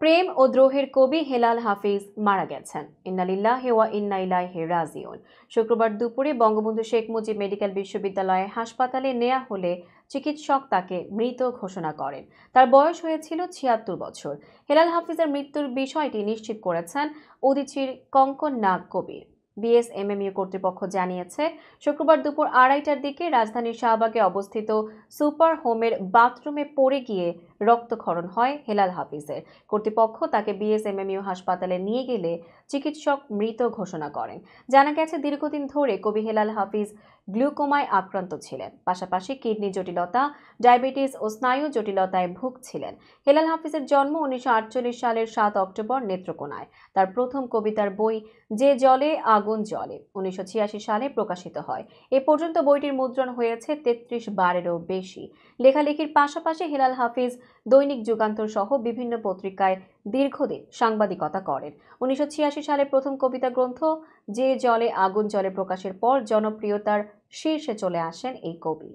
প্রেম ও দ্রোহের কবি হেলাল হাফিজ মারা গেছেন। ইন্না লিল্লাহি ওয়া ইন্না ইলাইহি রাজিউন। শুক্রবার দুপুরে বঙ্গবন্ধু শেখ মুজিব মেডিকেল বিশ্ববিদ্যালয়ে হাসপাতালে নেওয়া হলে চিকিৎসক তাকে মৃত ঘোষণা করেন। তার বয়স হয়েছিল ৭৬ বছর। হেলাল হাফিজের মৃত্যুর বিষয়টি নিশ্চিত করেছেন উদীচীর কঙ্কন নাগ কবির। বিএসএমএমইউ কর্তৃপক্ষ জানিয়েছে, শুক্রবার দুপুর ২:৩০টার দিকে রাজধানীর শাহবাগে অবস্থিত সুপার হোমের বাথরুমে পড়ে গিয়ে রক্তক্ষরণ হয় হেলাল হাফিজের। কর্তৃপক্ষ তাকে বিএসএমএমইউ হাসপাতালে নিয়ে গেলে চিকিৎসক মৃত ঘোষণা করেন। জানা গেছে, দীর্ঘদিন ধরে কবি হেলাল হাফিজ গ্লুকোমায় আক্রান্ত ছিলেন, পাশাপাশি কিডনি জটিলতা, ডায়াবেটিস ও স্নায়ু জটিলতায় ভুগছিলেন। হেলাল হাফিজের জন্ম ১৯৪৮ সালের ৭ অক্টোবর নেত্রকোনায়। তার প্রথম কবিতার বই যে জলে আগুন জ্বলে ১৯৮৬ সালে প্রকাশিত হয়। এ পর্যন্ত বইটির মুদ্রণ হয়েছে ৩৩ বারেরও বেশি। লেখালেখির পাশাপাশি হেলাল হাফিজ দৈনিক যুগান্তর সহ বিভিন্ন পত্রিকায় দীর্ঘদিন সাংবাদিকতা করেন। ১৯৮৬ সালে প্রথম কবিতা গ্রন্থ যে জলে আগুন জ্বলে প্রকাশের পর জনপ্রিয়তার শীর্ষে চলে আসেন এই কবি।